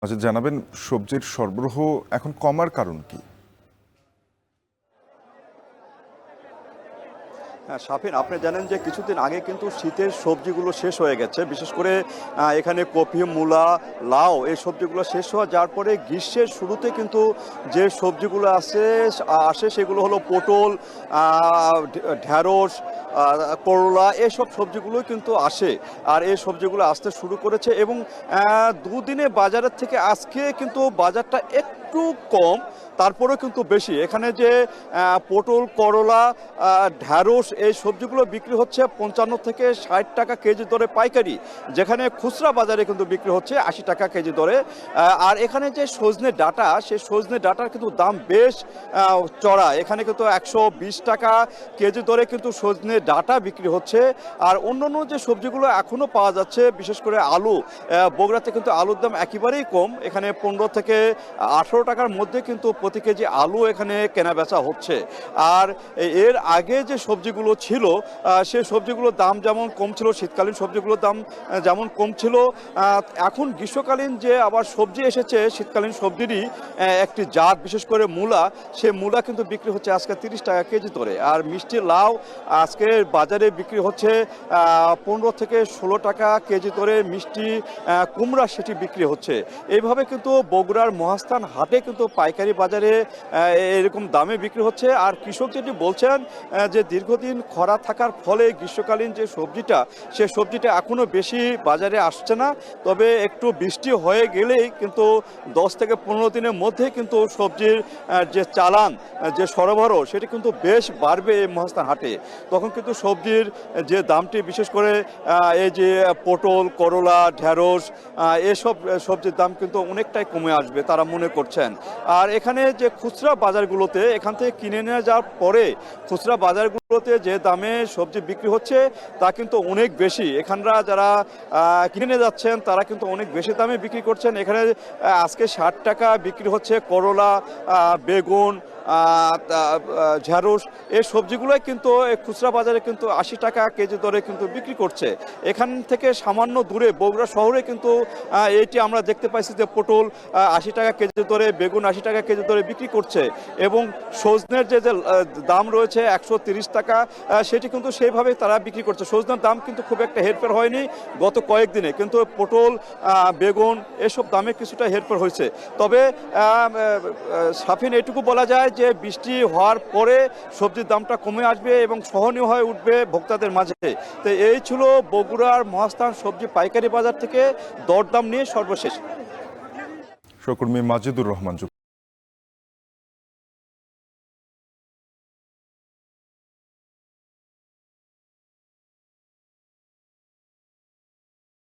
আচ্ছা, জানাবেন সবজির সরবরাহ এখন কমার কারণ কি? হ্যাঁ, শাফিন, আপনি জানেন যে কিছুদিন আগে কিন্তু শীতের সবজিগুলো শেষ হয়ে গেছে। বিশেষ করে এখানে কপি, মূলা, লাউ এই সবজিগুলো শেষ হওয়া যাওয়ার পরে গ্রীষ্মের শুরুতে কিন্তু যে সবজিগুলো আসে সেগুলো হলো পটল, ঢ্যাঁড়স, করলা, এসব সবজিগুলোই কিন্তু আসে। আর এই সবজিগুলো আসতে শুরু করেছে এবং দুদিনে বাজারের থেকে আজকে কিন্তু বাজারটা একটু কম, তারপরেও কিন্তু বেশি। এখানে যে পটল, করলা, ঢ্যাঁড়স এই সবজিগুলো বিক্রি হচ্ছে 55 থেকে 60 টাকা কেজি দরে পাইকারি, যেখানে খুচরা বাজারে কিন্তু বিক্রি হচ্ছে 80 টাকা কেজি দরে। আর এখানে যে সজনে ডাঁটা, সেই সজনে ডাঁটার কিন্তু দাম বেশ চড়া। এখানে কিন্তু 120 টাকা কেজি দরে কিন্তু সজনে ডাঁটা বিক্রি হচ্ছে। আর অন্যান্য যে সবজিগুলো এখনও পাওয়া যাচ্ছে, বিশেষ করে আলু, বগুড়াতে কিন্তু আলুর দাম একেবারেই কম। এখানে 15 থেকে 18 টাকার মধ্যে কিন্তু প্রতি কেজি আলু এখানে কেনা বেচা হচ্ছে। আর এর আগে যে সবজিগুলো ছিল, সেই সবজিগুলোর দাম যেমন কম ছিল, শীতকালীন সবজিগুলোর দাম যেমন কম ছিল, এখন গ্রীষ্মকালীন যে আবার সবজি এসেছে, শীতকালীন সবজিরই একটি জাত, বিশেষ করে মূলা, সেই মূলা কিন্তু বিক্রি হচ্ছে আজকে 30 টাকা কেজি দরে। আর মিষ্টি লাউ আজকে বাজারে বিক্রি হচ্ছে 15 থেকে 16 টাকা কেজি দরে। মিষ্টি কুমড়া সেটি বিক্রি হচ্ছে। এইভাবে কিন্তু বগুড়ার মহাস্থান হাটে কিন্তু পাইকারি বাজারে এরকম দামে বিক্রি হচ্ছে। আর কৃষক যেটি বলছেন যে দীর্ঘদিন খরা থাকার ফলে গ্রীষ্মকালীন যে সবজিটা, সে সবজিটা এখনও বেশি বাজারে আসছে না। তবে একটু বৃষ্টি হয়ে গেলেই কিন্তু 10 থেকে 15 দিনের মধ্যে কিন্তু সবজির যে চালান, যে সরবরাহ, সেটি কিন্তু বেশ বাড়বে এই মহাস্থান হাটে। তখন কিন্তু সবজির যে দামটি, বিশেষ করে এই যে পটল, করলা, ঢ্যাঁড়স, এসব সবজির দাম কিন্তু অনেকটাই কমে আসবে তারা মনে করছেন। আর এখানে যে খুচরা বাজারগুলোতে, এখান থেকে কিনে নিয়ে যাওয়ার পরে খুচরা বাজারগুলোতে যে দামে সবজি বিক্রি হচ্ছে তা কিন্তু অনেক বেশি। এখানরা যারা কিনে নিয়ে যাচ্ছেন তারা কিন্তু অনেক বেশি দামে বিক্রি করছেন। এখানে আজকে 60 টাকা বিক্রি হচ্ছে করলা, বেগুন, ঢ্যাঁড়স, এই সবজিগুলোই কিন্তু খুচরা বাজারে কিন্তু 80 টাকা কেজি দরে কিন্তু বিক্রি করছে। এখান থেকে সামান্য দূরে বগুড়া শহরে কিন্তু এইটি আমরা দেখতে পাইছি যে পটল 80 টাকা কেজি দরে, বেগুন 80 টাকা কেজি দরে বিক্রি করছে। এবং সজনের যে দাম রয়েছে 130 টাকা, সেটি কিন্তু সেইভাবে তারা বিক্রি করছে। সজনের দাম কিন্তু খুব একটা হেরফের হয়নি গত কয়েকদিনে, কিন্তু পটল, বেগুন এসব দামে কিছুটা হেরফের হয়েছে। তবে সাফিন, এটুকু বলা যায় যে বৃষ্টি হওয়ার পরে সবজির দামটা কমে আসবে এবং সহনীয় হয়ে উঠবে ভোক্তাদের মাঝে। তো এই ছিল বগুড়ার মহাস্থান সবজি পাইকারি বাজার থেকে দরদাম নিয়ে সর্বশেষ। সহকর্মী মাজেদুর রহমান।